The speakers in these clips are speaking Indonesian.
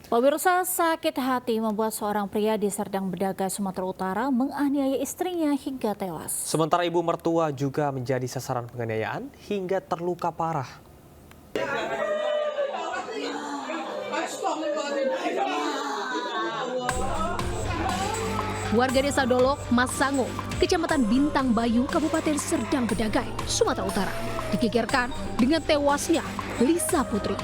Pemirsa, sakit hati membuat seorang pria di Serdang Bedagai, Sumatera Utara menganiaya istrinya hingga tewas. Sementara ibu mertua juga menjadi sasaran penganiayaan hingga terluka parah. Warga desa Dolok, Masango, Kecamatan Bintang Bayu, Kabupaten Serdang Bedagai, Sumatera Utara, digegerkan dengan tewasnya Lisa Putri.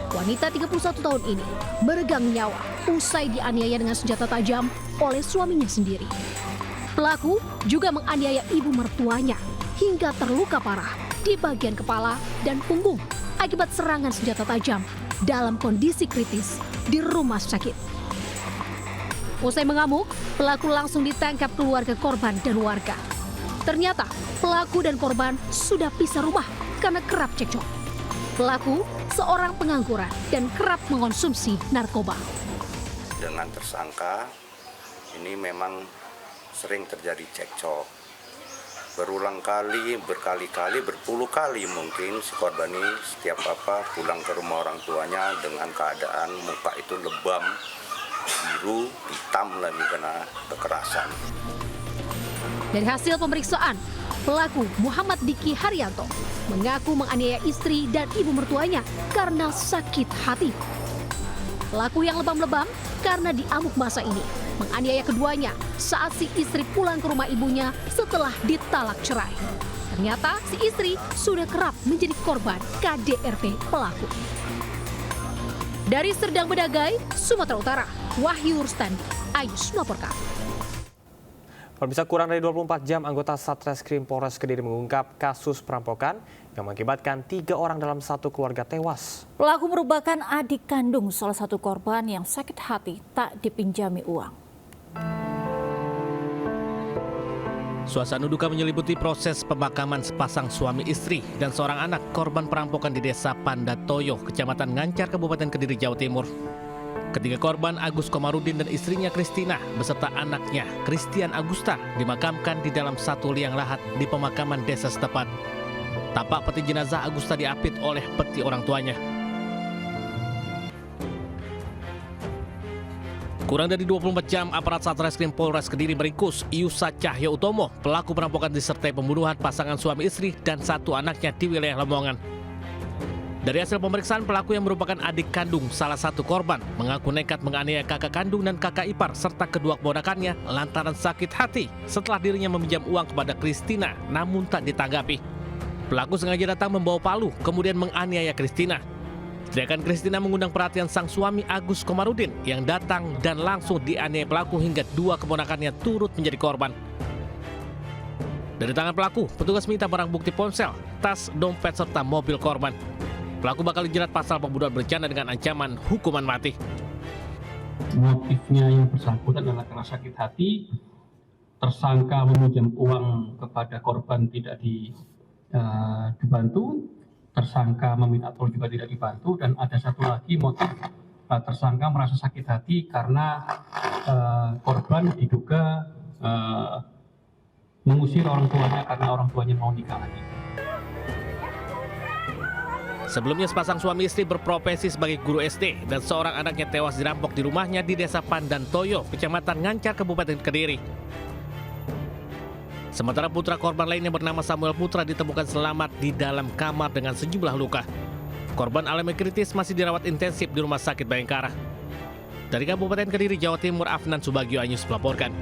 Wanita 31 tahun ini meregang nyawa usai dianiaya dengan senjata tajam oleh suaminya sendiri. Pelaku juga menganiaya ibu mertuanya hingga terluka parah di bagian kepala dan punggung akibat serangan senjata tajam dalam kondisi kritis di rumah sakit. Usai mengamuk, pelaku langsung ditangkap keluarga korban dan warga. Ternyata pelaku dan korban sudah pisah rumah karena kerap cekcok. Pelaku seorang pengangguran dan kerap mengonsumsi narkoba. Dengan tersangka ini memang sering terjadi cekcok. Berulang kali, berkali-kali, berpuluh kali mungkin si korban ini setiap pulang ke rumah orang tuanya dengan keadaan muka itu lebam, biru, hitam lagi kena kekerasan. Dari hasil pemeriksaan, pelaku Muhammad Diki Haryanto mengaku menganiaya istri dan ibu mertuanya karena sakit hati. Pelaku yang lebam-lebam karena diamuk masa ini menganiaya keduanya saat si istri pulang ke rumah ibunya setelah ditalak cerai. Ternyata si istri sudah kerap menjadi korban KDRT pelaku. Dari Serdang Bedagai, Sumatera Utara, Wahyu Rustandi, Ayus melaporkan. Pemirsa, kurang dari 24 jam anggota Satreskrim Polres Kediri mengungkap kasus perampokan yang mengakibatkan 3 orang dalam satu keluarga tewas. Pelaku merupakan adik kandung salah satu korban yang sakit hati tak dipinjami uang. Suasana duka menyelimuti proses pemakaman sepasang suami istri dan seorang anak korban perampokan di Desa Pandatoyo, Kecamatan Ngancar, Kabupaten Kediri, Jawa Timur. Ketiga korban, Agus Komarudin dan istrinya Kristina beserta anaknya Christian Agusta dimakamkan di dalam satu liang lahat di pemakaman desa setempat. Tampak peti jenazah Agusta diapit oleh peti orang tuanya. Kurang dari 24 jam, aparat Satreskrim Polres Kediri meringkus Yusa Cahyo Utomo, pelaku perampokan disertai pembunuhan pasangan suami istri dan satu anaknya di wilayah Lamongan. Dari hasil pemeriksaan, pelaku yang merupakan adik kandung salah satu korban mengaku nekat menganiaya kakak kandung dan kakak ipar serta kedua keponakannya lantaran sakit hati setelah dirinya meminjam uang kepada Kristina namun tak ditanggapi. Pelaku sengaja datang membawa palu kemudian menganiaya Kristina. Sedangkan Kristina mengundang perhatian sang suami Agus Komarudin yang datang dan langsung dianiaya pelaku hingga 2 keponakannya turut menjadi korban. Dari tangan pelaku, petugas minta barang bukti ponsel, tas, dompet serta mobil korban. Pelaku bakal dijerat pasal pembunuhan berencana dengan ancaman hukuman mati. Motifnya yang bersangkutan adalah karena sakit hati. Tersangka meminjam uang kepada korban tidak dibantu. Tersangka meminta tolong juga tidak dibantu. Dan ada satu lagi motif, tersangka merasa sakit hati karena korban diduga mengusir orang tuanya karena orang tuanya mau nikah lagi. Sebelumnya sepasang suami istri berprofesi sebagai guru SD dan seorang anaknya tewas dirampok di rumahnya di Desa Pandantoyo, Kecamatan Ngancar, Kabupaten Kediri. Sementara putra korban lainnya bernama Samuel Putra ditemukan selamat di dalam kamar dengan sejumlah luka. Korban alami kritis masih dirawat intensif di Rumah Sakit Bayangkara. Dari Kabupaten Kediri, Jawa Timur, Afnan Subagio Anyus melaporkan.